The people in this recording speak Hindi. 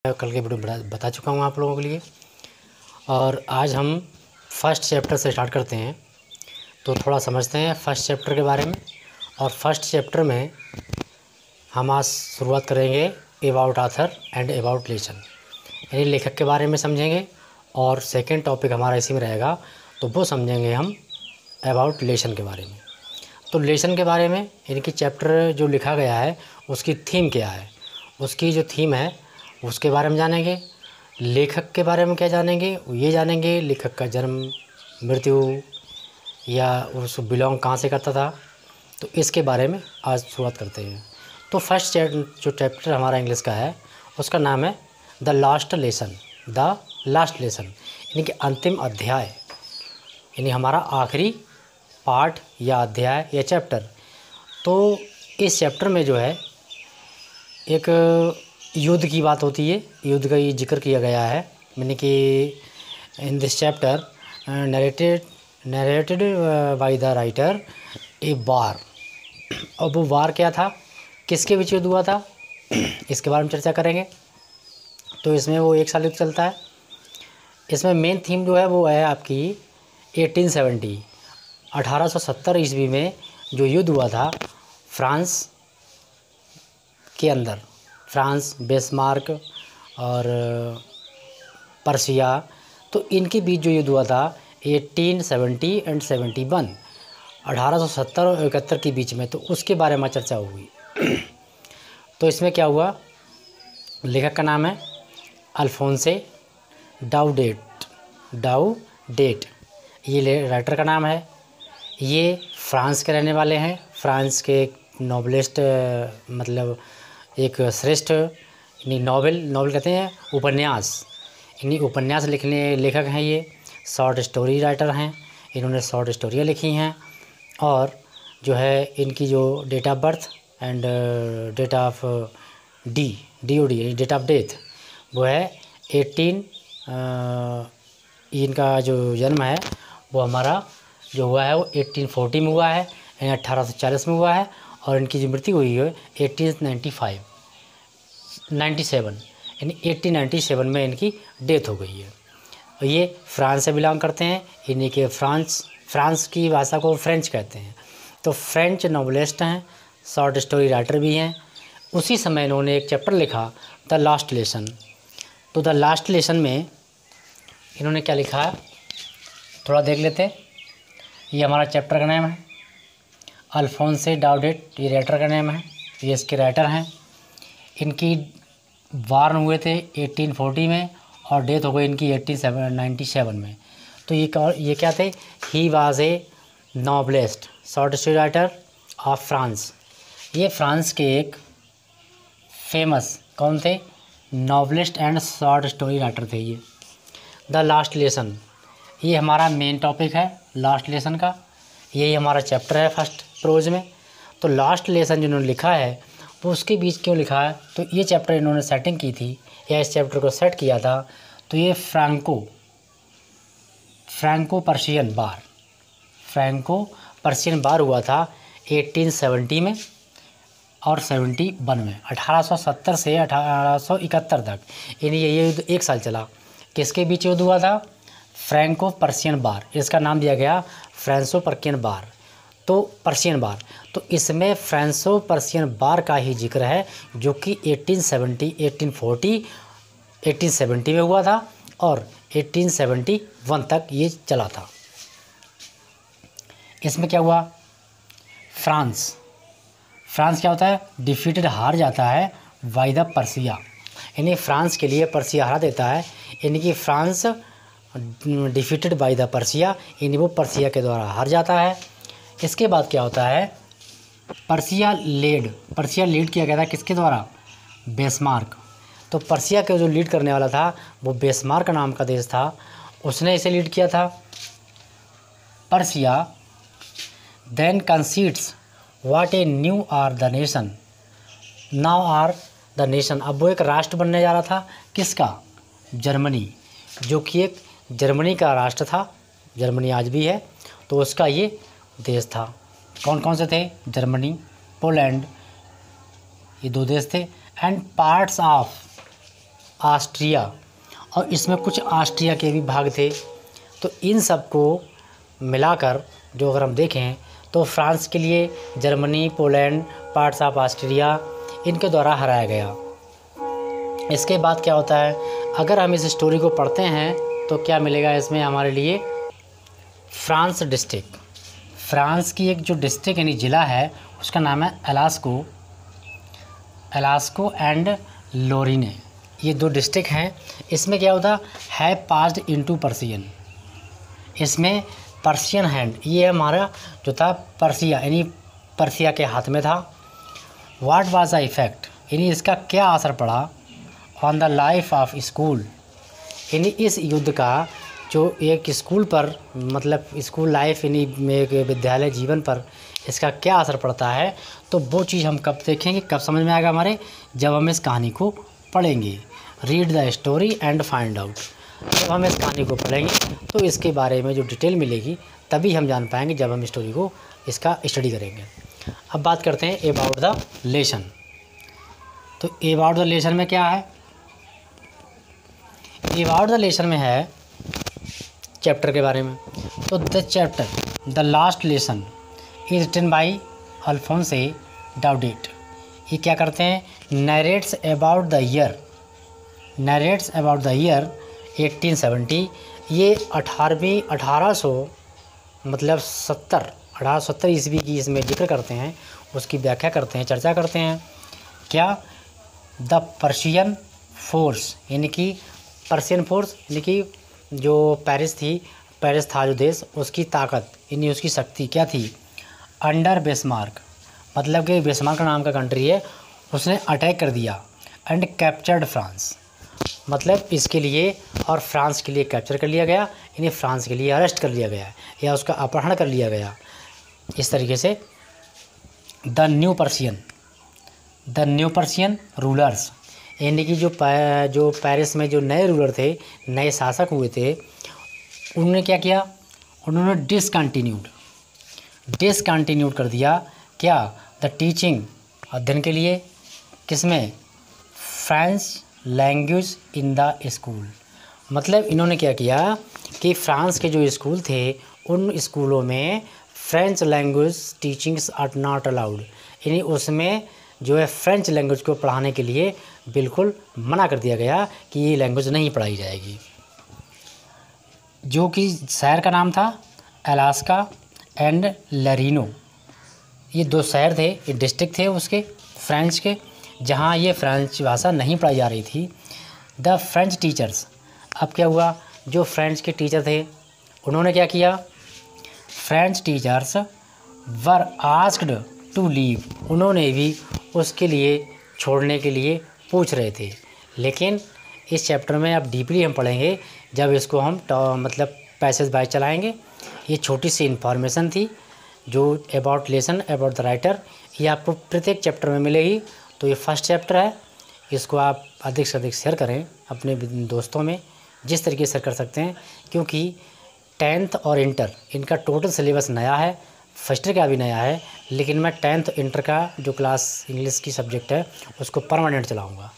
कल के वीडियो में बता चुका हूँ आप लोगों के लिए। और आज हम फर्स्ट चैप्टर से स्टार्ट करते हैं, तो थोड़ा समझते हैं फर्स्ट चैप्टर के बारे में। और फर्स्ट चैप्टर में हम आज शुरुआत करेंगे about author and about lesson, यानी लेखक के बारे में समझेंगे। और सेकंड टॉपिक हमारा इसी में रहेगा, तो वो समझेंगे हम अबाउट लेसन के बारे में। तो लेसन के बारे में यानी कि चैप्टर जो लिखा गया है उसकी थीम क्या है, उसकी जो थीम है उसके बारे में जानेंगे। लेखक के बारे में क्या जानेंगे, ये जानेंगे लेखक का जन्म, मृत्यु या उस बिलोंग कहाँ से करता था। तो इसके बारे में आज शुरुआत करते हैं। तो फर्स्ट जो चैप्टर हमारा इंग्लिश का है उसका नाम है the last lesson. The last lesson यानी कि अंतिम अध्याय, यानी हमारा आखिरी पार्ट या अध्याय या चैप्टर। तो इस चैप्टर में जो है एक युद्ध की बात होती है, युद्ध का ये जिक्र किया गया है। यानी कि in this chapter narrated by the writer a war. और वो वार क्या था, किसके बीच युद्ध हुआ था, इसके बारे में चर्चा करेंगे। तो इसमें वो 1 साल युद्ध चलता है। इसमें मेन थीम जो है वो है आपकी 1870 1870 ईस्वी में जो युद्ध हुआ था फ्रांस के अंदर, फ्रांस, बिस्मार्क और पर्शिया, तो इनके बीच जो युद्ध हुआ था 1870 एंड 71, 1870 और 71 के बीच में, तो उसके बारे में चर्चा हुई। तो इसमें क्या हुआ, लेखक का नाम है अल्फोंसे डाउडेट, ये राइटर का नाम है। ये फ्रांस के रहने वाले हैं, फ्रांस के एक नॉवलिस्ट, मतलब एक श्रेष्ठ, यानी नॉवल कहते हैं उपन्यास, यानी उपन्यास लिखने लेखक हैं। ये शॉर्ट स्टोरी राइटर हैं, इन्होंने शॉर्ट स्टोरियाँ लिखी हैं। और जो है इनकी जो date of birth and date of DOD date of death वो है 18, इनका जो जन्म है वो हमारा जो हुआ है वो 1840 में हुआ है, यानी 1840 में हुआ है। और इनकी जो मृत्यु हुई है 1897 यानी 1897 में इनकी डेथ हो गई है। और ये फ्रांस से बिलोंग करते हैं, इन्हीं के फ्रांस की भाषा को फ्रेंच कहते हैं। तो फ्रेंच नॉवलिस्ट हैं, शॉर्ट स्टोरी राइटर भी हैं। उसी समय इन्होंने एक चैप्टर लिखा द लास्ट लेसन। तो द लास्ट लेसन में इन्होंने क्या लिखा है थोड़ा देख लेते हैं। ये हमारा चैप्टर का नाम है अल्फोंसे डाउडेट, ये राइटर का नाम है, ये इसके राइटर हैं। इनकी वार हुए थे 1840 में और डेथ हो गई इनकी 1897 में। तो ये क्या थे, he was a novelist, short story writer of France. ये फ्रांस के एक फेमस कौन थे, novelist and short story writer थे ये। द लास्ट लेसन, ये हमारा मेन टॉपिक है लास्ट लेसन का, यही हमारा चैप्टर है फर्स्ट प्रोज में। तो लास्ट लेसन जिन्होंने लिखा है वो उसके बीच क्यों लिखा है, तो ये चैप्टर इन्होंने सेटिंग की थी या इस चैप्टर को सेट किया था। तो ये फ्रैंको पर्शियन वार हुआ था 1870 में और 71 में, 1870 से 1871 तक, यानी ये युद्ध 1 साल चला। किसके बीच युद्ध हुआ था, फ्रैंको पर्शियन वार, इसका नाम दिया गया फ्रांसो पर्शियन वार। तो पर्शियन वार, तो इसमें फ्रांसो पर्शियन वार का ही जिक्र है जो कि 1870 में हुआ था और 1871 तक ये चला था। इसमें क्या हुआ, फ्रांस क्या होता है, डिफीटेड, हार जाता है बाय द पर्शिया, यानी फ्रांस के लिए पर्शिया हरा देता है, यानी कि France defeated by the Persia, यानी वो पर्शिया के द्वारा हार जाता है। इसके बाद क्या होता है, पर्शिया लीड किया गया था किसके द्वारा, बिस्मार्क। तो पर्शिया के जो लीड करने वाला था वो बिस्मार्क नाम का देश था, उसने इसे लीड किया था। Persia then concedes what a new are the nation, now are the nation. अब वो एक राष्ट्र बनने जा रहा था, किसका, जर्मनी, जो कि एक जर्मनी का राष्ट्र था, जर्मनी आज भी है, तो उसका ये देश था। कौन कौन से थे, जर्मनी, पोलैंड, ये 2 देश थे। एंड पार्ट्स ऑफ ऑस्ट्रिया, और इसमें कुछ ऑस्ट्रिया के भी भाग थे। तो इन सब को मिलाकर जो अगर हम देखें तो फ्रांस के लिए Germany, Poland, parts of Austria इनके द्वारा हराया गया। इसके बाद क्या होता है, अगर हम इस स्टोरी को पढ़ते हैं तो क्या मिलेगा इसमें हमारे लिए, फ्रांस डिस्ट्रिक्ट, फ्रांस की एक जो डिस्ट्रिक्ट यानी ज़िला है उसका नाम है एलास्को एंड लोरिने, ये 2 डिस्ट्रिक्ट हैं। इसमें क्या होता है, पास्ड इनटू पर्सियन, इसमें पर्शियन हैंड, ये हमारा जो था पर्सिया यानी पर्सिया के हाथ में था। व्हाट वाज द इफ़ेक्ट, यानी इसका क्या असर पड़ा on the life of school, यानी इस युद्ध का जो एक स्कूल पर मतलब स्कूल लाइफ यानी एक विद्यालय जीवन पर इसका क्या असर पड़ता है। तो वो चीज़ हम कब देखेंगे, कब समझ में आएगा हमारे, जब हम इस कहानी को पढ़ेंगे। Read the story and find out, जब हम इस कहानी को पढ़ेंगे तो इसके बारे में जो डिटेल मिलेगी तभी हम जान पाएंगे जब हम स्टोरी को इसका स्टडी करेंगे। अब बात करते हैं अबाउट द लेसन। तो अबाउट द लेसन में क्या है, अबाउट द लेसन में है चैप्टर के बारे में। तो the chapter the last lesson is written by Alphonse Daudet, ये क्या करते हैं, नरेट्स अबाउट द ईयर 1870, ये 1870 ईस्वी की इसमें जिक्र करते हैं, उसकी व्याख्या करते हैं, चर्चा करते हैं। क्या, द पर्शियन फोर्स, यानी कि पर्शियन फोर्स यानी कि जो पेरिस था जो देश, उसकी ताकत यानी उसकी शक्ति क्या थी, अंडर बिस्मार्क, मतलब कि बिस्मार्क नाम का कंट्री है, उसने अटैक कर दिया, एंड कैप्चर्ड फ्रांस, मतलब इसके लिए और फ्रांस के लिए कैप्चर कर लिया गया, यानी फ्रांस के लिए अरेस्ट कर लिया गया या उसका अपहरण कर लिया गया। इस तरीके से द न्यू पर्शियन रूलर्स, यानी कि जो पेरिस में जो नए रूलर थे, नए शासक हुए थे, उन्होंने क्या किया, उन्होंने डिसकंटिन्यूड कर दिया क्या, द टीचिंग, अध्ययन के लिए, किसमें, French language in the school, मतलब इन्होंने क्या किया कि फ्रांस के जो स्कूल थे उन स्कूलों में French language teachings are not allowed, यानी उसमें जो है फ्रेंच लैंग्वेज को पढ़ाने के लिए बिल्कुल मना कर दिया गया कि ये लैंग्वेज नहीं पढ़ाई जाएगी। जो कि शहर का नाम था अलास्का एंड लरीनो, ये 2 शहर थे, ये डिस्ट्रिक्ट थे उसके फ्रेंच के, जहाँ ये फ्रेंच भाषा नहीं पढ़ाई जा रही थी। द फ्रेंच टीचर्स, अब क्या हुआ, जो फ्रेंच के टीचर थे उन्होंने क्या किया, French teachers were asked to leave, उन्होंने भी उसके लिए छोड़ने के लिए पूछ रहे थे। लेकिन इस चैप्टर में अब डीपली हम पढ़ेंगे जब इसको हम मतलब पैसेज बाय चलाएंगे। ये छोटी सी इन्फॉर्मेशन थी जो about lesson about the writer, ये आपको प्रत्येक चैप्टर में मिलेगी। तो ये फर्स्ट चैप्टर है, इसको आप अधिक से अधिक शेयर करें अपने दोस्तों में, जिस तरीके से कर सकते हैं, क्योंकि 10th और इंटर इनका टोटल सिलेबस नया है, फर्स्ट ईयर का भी नया है, लेकिन मैं 10th इंटर का जो क्लास इंग्लिश की सब्जेक्ट है उसको परमानेंट चलाऊँगा।